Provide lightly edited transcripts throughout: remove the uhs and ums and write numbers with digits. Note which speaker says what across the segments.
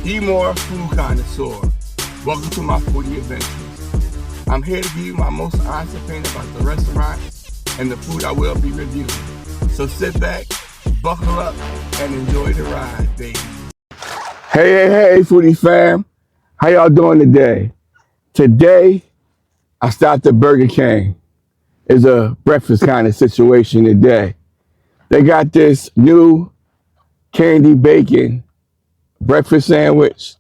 Speaker 1: EMOORE food connoisseur. Welcome to my foodie adventures. I'm here to give you my most honest opinion about the restaurant and the food I will be reviewing. So sit back, buckle up, and enjoy the ride, baby. Hey, foodie fam. How y'all doing today? Today, I stopped at Burger King. It's a breakfast kind of situation today. They got this new candy bacon breakfast sandwich.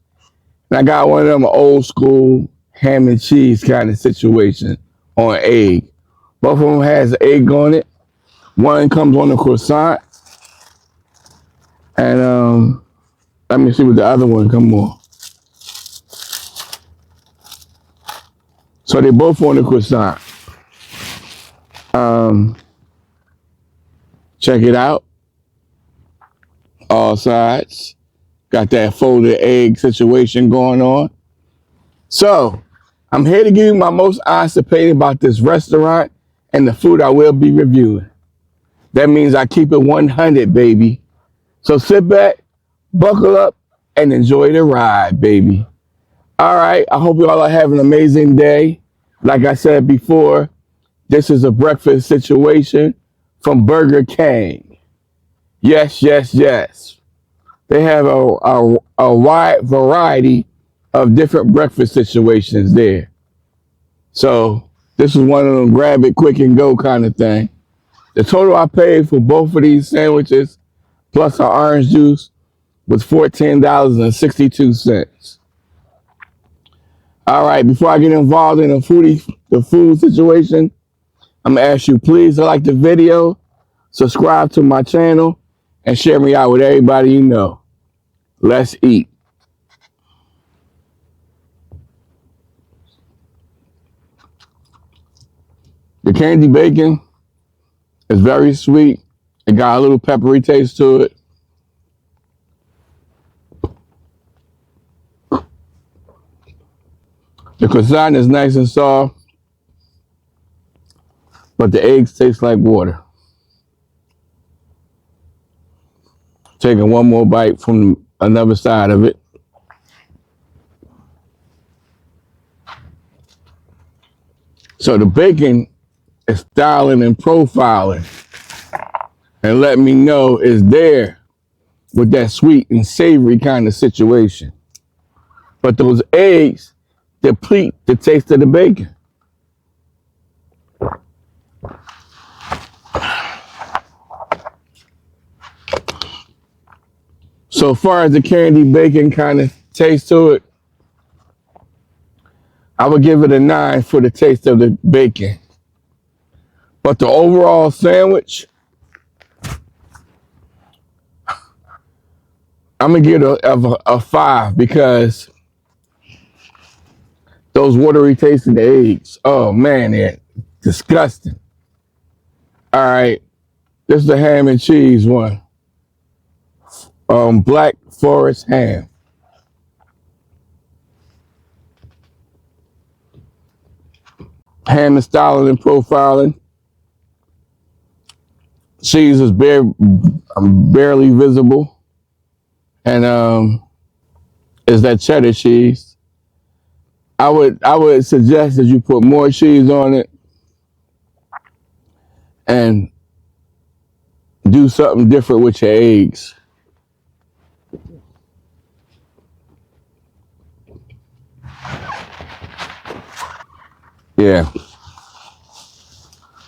Speaker 1: And I got one of them old school ham and cheese kind of situation on egg. Both of them has egg on it. One comes on a croissant. And let me see what the other one come on. So they both on the croissant. Check it out. All sides. Got that folded egg situation going on. So, I'm here to give you my most honest opinion about this restaurant and the food I will be reviewing. That means I keep it 100, baby. So sit back, buckle up, and enjoy the ride, baby. All right, I hope you all are having an amazing day. Like I said before, this is a breakfast situation from Burger King. Yes. They have a wide variety of different breakfast situations there. So this is one of them grab it quick and go kind of thing. The total I paid for both of these sandwiches plus an orange juice was $14.62. All right, before I get involved in the food situation, I'm gonna ask you, please like the video, subscribe to my channel, and share me out with everybody you know. Let's eat. The candy bacon is very sweet. It got a little peppery taste to it. The croissant is nice and soft, but the eggs taste like water. Taking one more bite from another side of it. So the bacon is styling and profiling and let me know it's there with that sweet and savory kind of situation. But those eggs deplete the taste of the bacon. So far as the candy bacon kind of taste to it, I would give it a 9 for the taste of the bacon. But the overall sandwich, I'm gonna give it a 5 because those watery tasting eggs, oh man, they're disgusting. All right, this is the ham and cheese one. Black Forest ham. Ham is styling and profiling. Cheese is barely visible. And is that cheddar cheese. I would suggest that you put more cheese on it and do something different with your eggs. Yeah,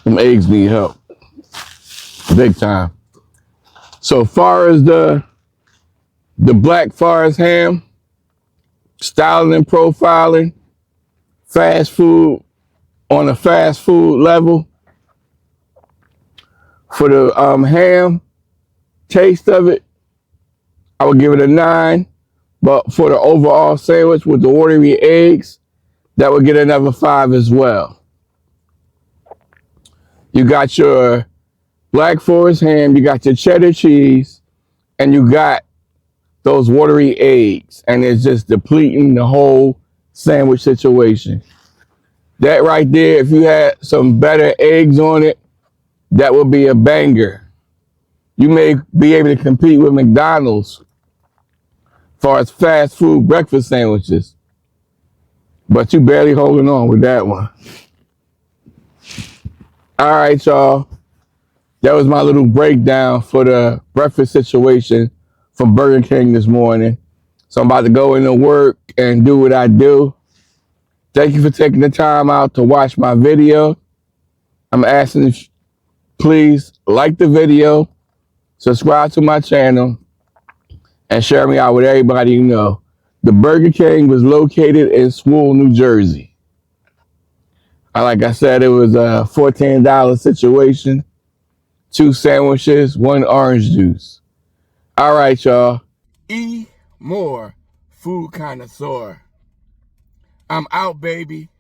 Speaker 1: them eggs need help, big time. So far as the Black Forest ham, styling and profiling, fast food on a fast food level. For the ham, taste of it, I would give it a 9. But for the overall sandwich with the watery eggs, that would get another 5 as well. You got your Black Forest ham, you got your cheddar cheese, and you got those watery eggs, and it's just depleting the whole sandwich situation. That right there, if you had some better eggs on it, that would be a banger. You may be able to compete with McDonald's far as fast food breakfast sandwiches. But you barely holding on with that one. All right, y'all. That was my little breakdown for the breakfast situation from Burger King this morning. So I'm about to go into work and do what I do. Thank you for taking the time out to watch my video. I'm asking if please like the video, subscribe to my channel, and share me out with everybody you know. The Burger King was located in Sewell, New Jersey. Like I said, it was a $14 situation, 2 sandwiches, 1 orange juice. All right, y'all. EMOORE, food connoisseur. I'm out, baby.